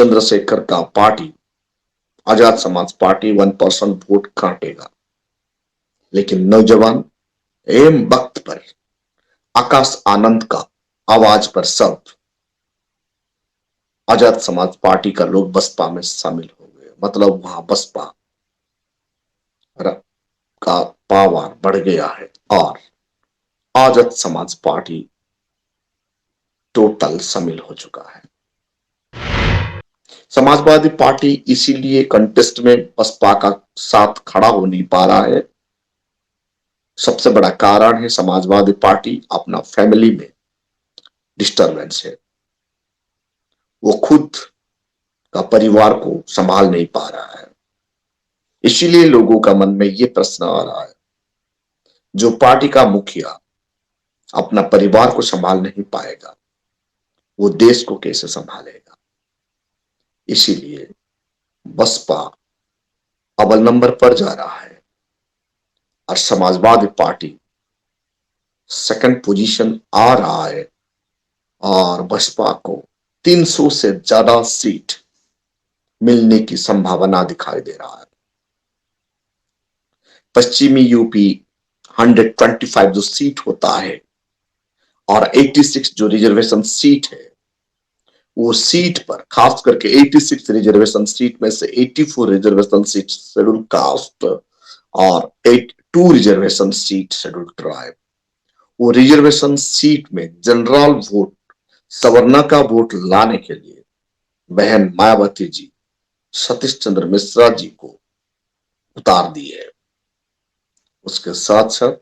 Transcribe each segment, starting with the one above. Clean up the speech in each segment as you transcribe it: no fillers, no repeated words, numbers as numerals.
चंद्रशेखर का party Azad Samaj party 1% vote काटेगा, लेकिन नौजवान एम वक्त पर आकाश आनंद का आवाज पर सब आजाद समाज पार्टी का लोग बसपा में शामिल हो गए। मतलब वहां बसपा का पावर बढ़ गया है और आजाद समाज पार्टी टोटल शामिल हो चुका है। समाजवादी पार्टी इसीलिए कंटेस्ट में बसपा का साथ खड़ा हो नहीं पा रहा है। सबसे बड़ा कारण है समाजवादी पार्टी अपना फैमिली में डिस्टरबेंस है। वो खुद का परिवार को संभाल नहीं पा रहा है। इसीलिए लोगों का मन में ये प्रश्न आ रहा है, जो पार्टी का मुखिया अपना परिवार को संभाल नहीं पाएगा, वो देश को कैसे संभालेगा। इसीलिए बसपा अव्वल नंबर पर जा रहा है और समाजवादी पार्टी सेकंड पोजीशन आ रहा है और बसपा को 300 से ज्यादा सीट मिलने की संभावना दिखाई दे रहा है। पश्चिमी यूपी 125 जो सीट होता है और 86 जो रिजर्वेशन सीट है, वो सीट पर खास करके 86 रिजर्वेशन सीट में से 84 रिजर्वेशन सीट शेड्यूल कास्ट और 82 रिजर्वेशन सीट शेड्यूल ट्राइब। वो रिजर्वेशन सीट में जनरल वोट सवर्णा का वोट लाने के लिए बहन मायावती जी सतीश चंद्र मिश्रा जी को उतार दी है। उसके साथ साथ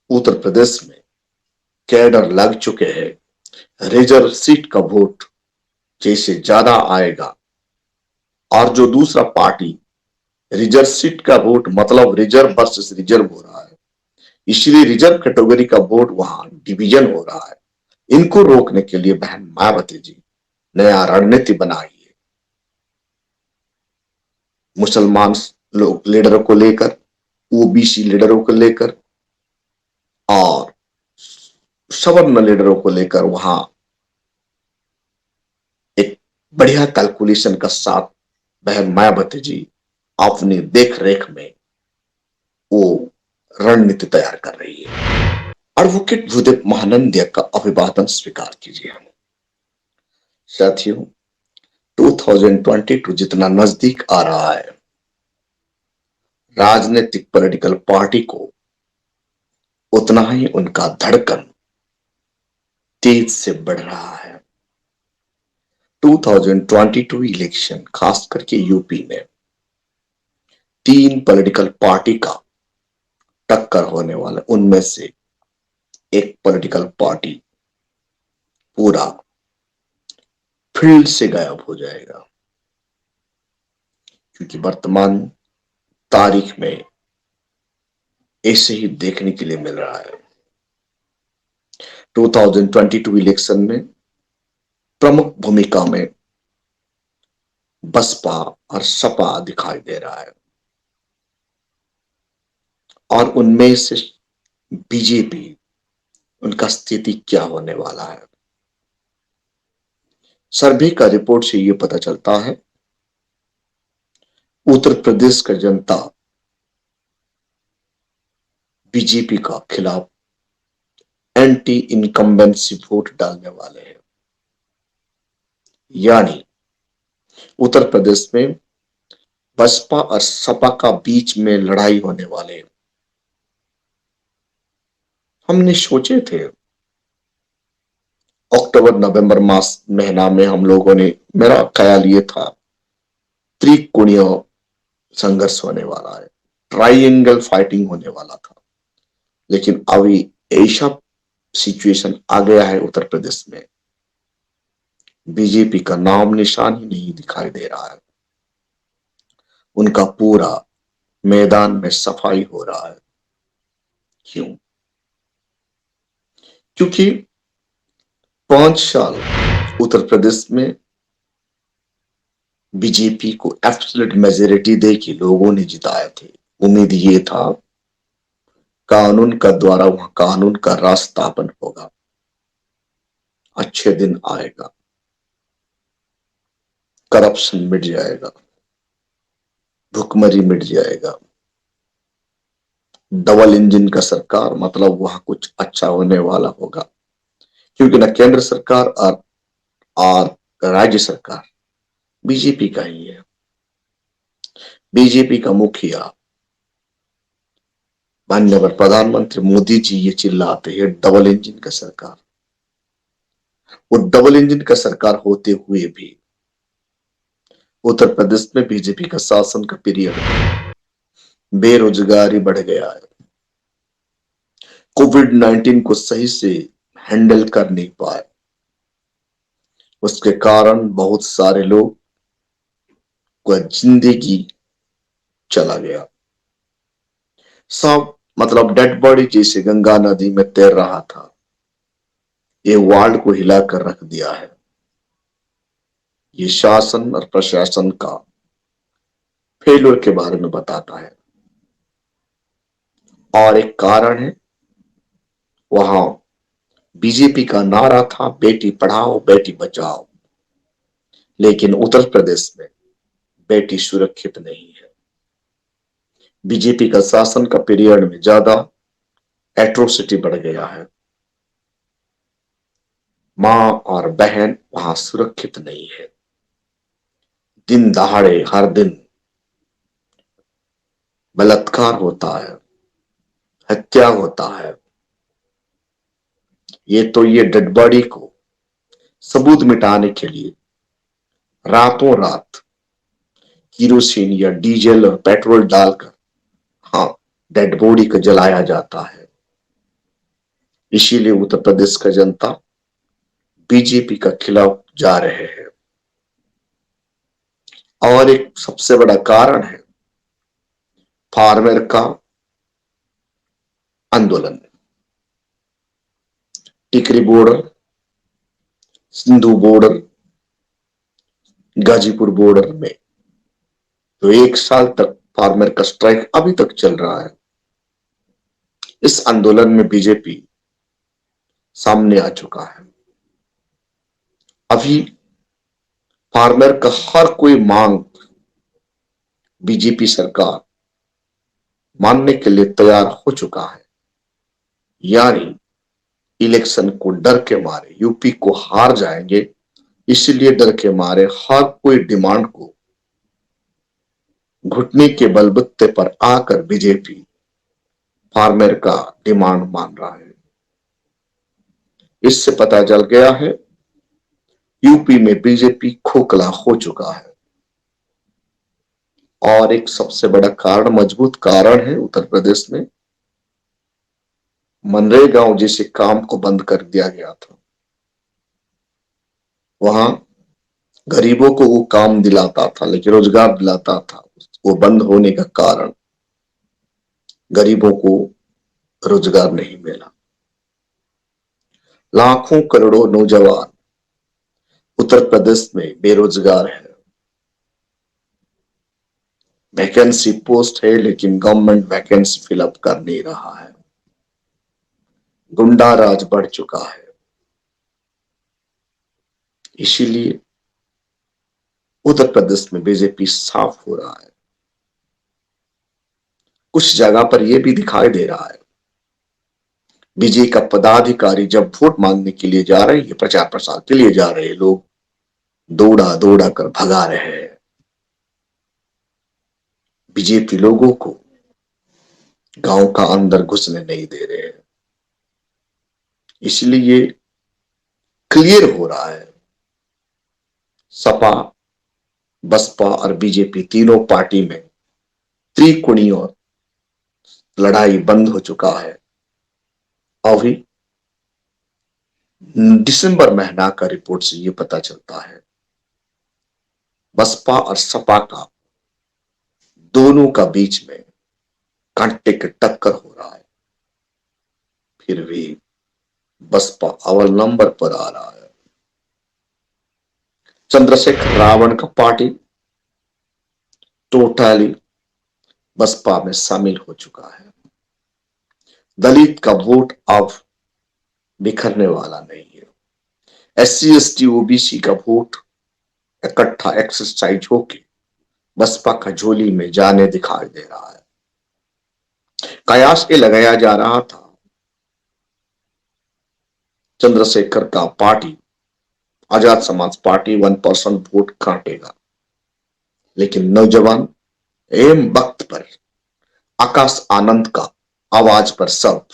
उत्तर प्रदेश में कैडर लग चुके हैं। रिजर्व सीट का वोट जैसे ज्यादा आएगा और जो दूसरा पार्टी रिजर्व सीट का वोट मतलब रिजर्व वर्सेस रिजर्व हो रहा है, इसलिए रिजर्व कैटेगरी का वोट वहां डिवीजन हो रहा है। इनको रोकने के लिए बहन मायावती जी नया रणनीति बनाई है। मुसलमान लोग लीडरों को लेकर, ओबीसी लीडरों को लेकर और सवर्ण लीडरों को लेकर वहां एक बढ़िया कैलकुलेशन का साथ बहन मायावती जी अपनी देख रेख में वो रणनीति तैयार कर रही है। एडवोकेट भूदेव महानंदिया का अभिवादन स्वीकार कीजिए। साथियों, 2022 जितना नजदीक आ रहा है, राजनीतिक पॉलिटिकल पार्टी को उतना ही उनका धड़कन तेज से बढ़ रहा है। 2022 इलेक्शन खास करके यूपी में 3 पॉलिटिकल पार्टी का टक्कर होने वाला। उनमें से एक पॉलिटिकल पार्टी पूरा फील्ड से गायब हो जाएगा, क्योंकि वर्तमान तारीख में ऐसे ही देखने के लिए मिल रहा है। 2022 इलेक्शन में प्रमुख भूमिका में बसपा और सपा दिखाई दे रहा है और उनमें से बीजेपी, उनका स्थिति क्या होने वाला है। सर्वे का रिपोर्ट से यह पता चलता है उत्तर प्रदेश का जनता बीजेपी का खिलाफ एंटी इनकम्बेंसी वोट डालने वाले हैं। यानी उत्तर प्रदेश में बसपा और सपा का बीच में लड़ाई होने वाले हैं। हमने सोचे थे अक्टूबर नवंबर मास महीना में हम लोगों ने, मेरा ख्याल ये था त्रिकोणीय संघर्ष होने वाला है, ट्राइएंगल फाइटिंग होने वाला था, लेकिन अभी ऐसा सिचुएशन आ गया है उत्तर प्रदेश में, बीजेपी का नाम निशान ही नहीं दिखाई दे रहा है। उनका पूरा मैदान में सफाई हो रहा है। क्यों? क्योंकि 5 साल उत्तर प्रदेश में बीजेपी को एब्सोल्यूट मेजोरिटी दे के लोगों ने जिताए थे। उम्मीद ये था कानून का द्वारा वहां कानून का राज स्थापन होगा, अच्छे दिन आएगा। करप्शन मिट जाएगा, भुखमरी मिट जाएगा। डबल इंजन का सरकार मतलब वहां कुछ अच्छा होने वाला होगा, क्योंकि ना केंद्र सरकार और राज्य सरकार बीजेपी का ही है। बीजेपी का मुखिया माननीय प्रधानमंत्री मोदी जी ये चिल्लाते हैं डबल इंजन का सरकार। वो डबल इंजन का सरकार होते हुए भी उत्तर प्रदेश में बीजेपी का शासन का पीरियड में बेरोजगारी बढ़ गया है। कोविड-19 को सही से हैंडल कर नहीं पाए, उसके कारण बहुत सारे लोग का जिंदगी चला गया। सब मतलब डेड बॉडी जैसे गंगा नदी में तैर रहा था। ये वर्ल्ड को हिलाकर रख दिया है। ये शासन और प्रशासन का फेल्योर के बारे में बताता है। और एक कारण है, वहां बीजेपी का नारा था बेटी पढ़ाओ बेटी बचाओ, लेकिन उत्तर प्रदेश में बेटी सुरक्षित नहीं है। बीजेपी का शासन का पीरियड में ज्यादा एट्रोसिटी बढ़ गया है। मां और बहन वहां सुरक्षित नहीं है। दिन दहाड़े हर दिन बलात्कार होता है, हत्या होता है। ये डेड बॉडी को सबूत मिटाने के लिए रातों रात किरोसिन या डीजल और पेट्रोल डालकर हाँ डेड बॉडी को जलाया जाता है। इसीलिए उत्तर प्रदेश का जनता बीजेपी का खिलाफ जा रहे हैं। और एक सबसे बड़ा कारण है फार्मर का आंदोलन। Tikri border, Singhu border, Ghazipur border में तो 1 साल तक फार्मर का स्ट्राइक अभी तक चल रहा है। इस आंदोलन में बीजेपी सामने आ चुका है। अभी फार्मर का हर कोई मांग बीजेपी सरकार मानने के लिए तैयार हो चुका है। यानी इलेक्शन को डर के मारे यूपी को हार जाएंगे, इसलिए डर के मारे हर कोई डिमांड को घुटने के बलबूते पर आकर बीजेपी फार्मर का डिमांड मान रहा है। इससे पता चल गया है यूपी में बीजेपी खोखला हो चुका है। और एक सबसे बड़ा कारण, मजबूत कारण है उत्तर प्रदेश में मनरेगा जैसे काम को बंद कर दिया गया था। वहां गरीबों को वो काम दिलाता था, लेकिन रोजगार दिलाता था। वो बंद होने का कारण गरीबों को रोजगार नहीं मिला। लाखों करोड़ों नौजवान उत्तर प्रदेश में बेरोजगार है। वैकेंसी पोस्ट है लेकिन गवर्नमेंट वैकेंसी फिलअप कर नहीं रहा है। गुंडा राज बढ़ चुका है। इसीलिए उत्तर प्रदेश में बीजेपी साफ हो रहा है। कुछ जगह पर यह भी दिखाई दे रहा है बीजेपी का पदाधिकारी जब वोट मांगने के लिए जा रहे हैं, प्रचार प्रसार के लिए जा रहे हैं, लोग दौड़ा दौड़ा कर भगा रहे हैं। बीजेपी लोगों को गांव का अंदर घुसने नहीं दे रहे हैं। इसलिए क्लियर हो रहा है सपा, बसपा और बीजेपी तीनों पार्टी में त्रिकोणीय लड़ाई बंद हो चुका है। अभी दिसंबर महीना का रिपोर्ट से यह पता चलता है बसपा और सपा का दोनों का बीच में कांटे की टक्कर हो रहा है। फिर भी बसपा अव्वल नंबर पर आ रहा है। चंद्रशेखर रावण का पार्टी टोटली बसपा में शामिल हो चुका है। दलित का वोट अब बिखरने वाला नहीं है। SC ST OBC का वोट इकट्ठा एक्सरसाइज होके बसपा का झोली में जाने दिखाई दे रहा है। कयास ये लगाया जा रहा था चंद्रशेखर का party Azad Samaj party 1% vote काटेगा, लेकिन नौजवान एम वक्त पर आकाश आनंद का आवाज पर सब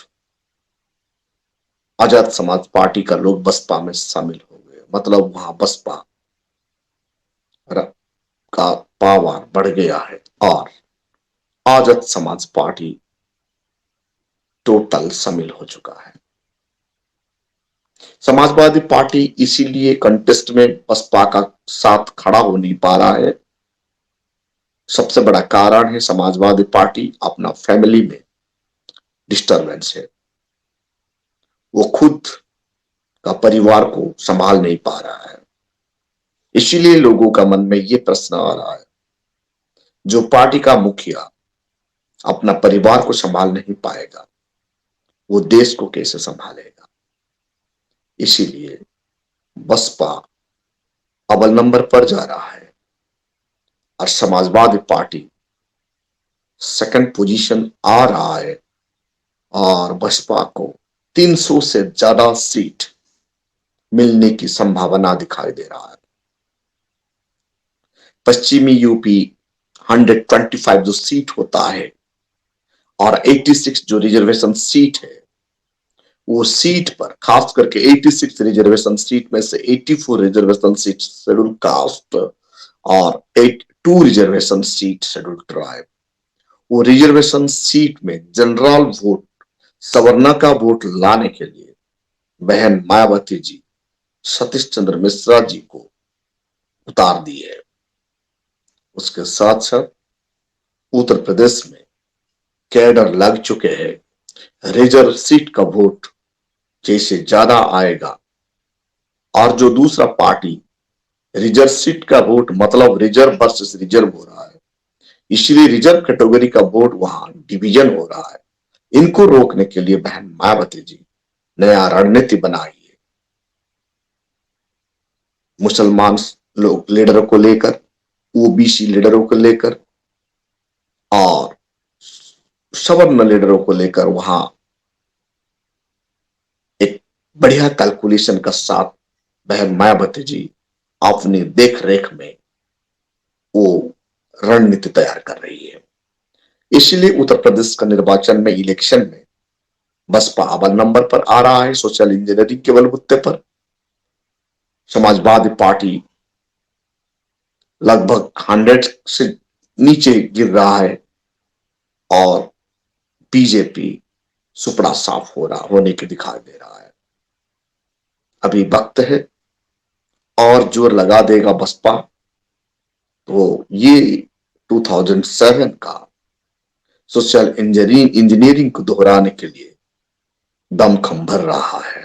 आजाद समाज पार्टी का लोग बसपा में शामिल हो गए। मतलब वहां बसपा का पावर बढ़ गया है और आजाद समाज पार्टी टोटल शामिल हो चुका है। समाजवादी पार्टी इसीलिए कंटेस्ट में बसपा का साथ खड़ा हो नहीं पा रहा है। सबसे बड़ा कारण है समाजवादी पार्टी अपना फैमिली में डिस्टरबेंस है। वो खुद का परिवार को संभाल नहीं पा रहा है। इसीलिए लोगों का मन में ये प्रश्न आ रहा है, जो पार्टी का मुखिया अपना परिवार को संभाल नहीं पाएगा, वो देश को कैसे संभालेगा। इसीलिए बसपा अव्वल नंबर पर जा रहा है और समाजवादी पार्टी सेकंड पोजीशन आ रहा है और बसपा को 300 से ज्यादा सीट मिलने की संभावना दिखाई दे रहा है। पश्चिमी यूपी 125 जो सीट होता है और 86 जो रिजर्वेशन सीट है, वो सीट पर खास करके 86 रिजर्वेशन सीट में से 84 रिजर्वेशन सीट शेड्यूल कास्ट और 82 रिजर्वेशन सीट शेड्यूल ट्राइब। वो रिजर्वेशन सीट में जनरल वोट सवर्णा का वोट लाने के लिए बहन मायावती जी सतीश चंद्र मिश्रा जी को उतार दी है। उसके साथ साथ उत्तर प्रदेश में कैडर लग चुके हैं। रिजर्व सीट का वोट जैसे ज्यादा आएगा और जो दूसरा पार्टी रिजर्व सीट का वोट मतलब रिजर्व वर्सेस रिजर्व हो रहा है, इसलिए रिजर्व कैटेगरी का वोट वहां डिवीजन हो रहा है। इनको रोकने के लिए बहन मायावती जी नया रणनीति बनाई है। मुसलमान लोग लीडरों को लेकर, ओबीसी लीडरों को लेकर और सवर्ण लीडरों को लेकर वहां एक बढ़िया कैलकुलेशन का साथ बहन मायावती जी अपनी देख रेख में वो रणनीति तैयार कर रही है। इसलिए उत्तर प्रदेश का निर्वाचन में इलेक्शन में बसपा अव्वल नंबर पर आ रहा है सोशल इंजीनियरिंग के बलबूते पर। समाजवादी पार्टी लगभग 100 से नीचे गिर रहा है और बीजेपी सुपड़ा साफ होने के दिखाई दे रहा है। अभी वक्त है और जोर लगा देगा बसपा तो ये 2007 का सोशल इंजीनियरिंग को दोहराने के लिए दमखम भर रहा है।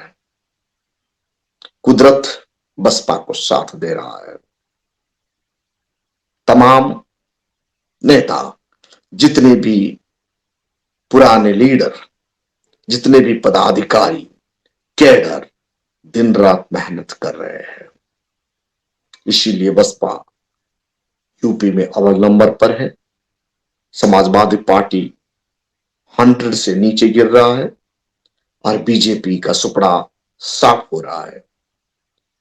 कुदरत बसपा को साथ दे रहा है। तमाम नेता, जितने भी पुराने लीडर, जितने भी पदाधिकारी, कैडर दिन रात मेहनत कर रहे हैं। इसीलिए बसपा यूपी में अव्वल नंबर पर है। समाजवादी पार्टी 100 से नीचे गिर रहा है और बीजेपी का सुपड़ा साफ हो रहा है।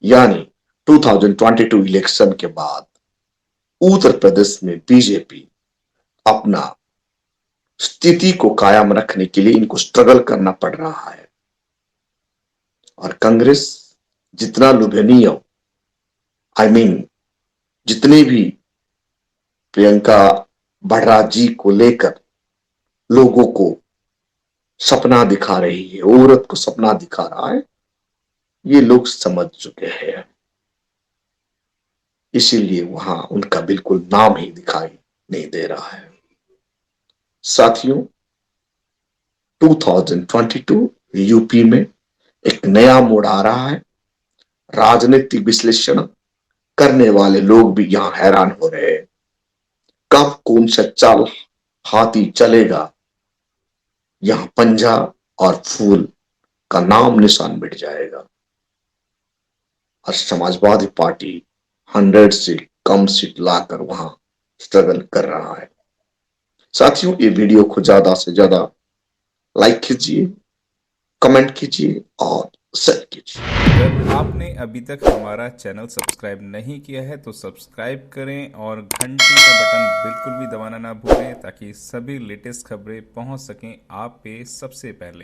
यानी 2022 इलेक्शन के बाद उत्तर प्रदेश में बीजेपी अपना स्थिति को कायम रखने के लिए इनको स्ट्रगल करना पड़ रहा है और कांग्रेस जितना लुभनीय जितने भी प्रियंका वाड्रा जी को लेकर लोगों को सपना दिखा रही है, औरत को सपना दिखा रहा है, ये लोग समझ चुके हैं। इसीलिए वहां उनका बिल्कुल नाम ही दिखाई नहीं दे रहा है। साथियों, 2022 यूपी में एक नया मोड़ आ रहा है। राजनीतिक विश्लेषण करने वाले लोग भी यहां हैरान हो रहे हैं। कब कौन सा चाल हाथी चलेगा, यहां पंजा और फूल का नाम निशान मिट जाएगा और समाजवादी पार्टी 100 से कम सीट लाकर वहां स्ट्रगल कर रहा है। साथियों, ये वीडियो को ज्यादा से ज्यादा लाइक कीजिए, कमेंट कीजिए और शेयर कीजिए। अगर आपने अभी तक हमारा चैनल सब्सक्राइब नहीं किया है तो सब्सक्राइब करें और घंटी का बटन बिल्कुल भी दबाना ना भूलें ताकि सभी लेटेस्ट खबरें पहुंच सकें आप पे सबसे पहले।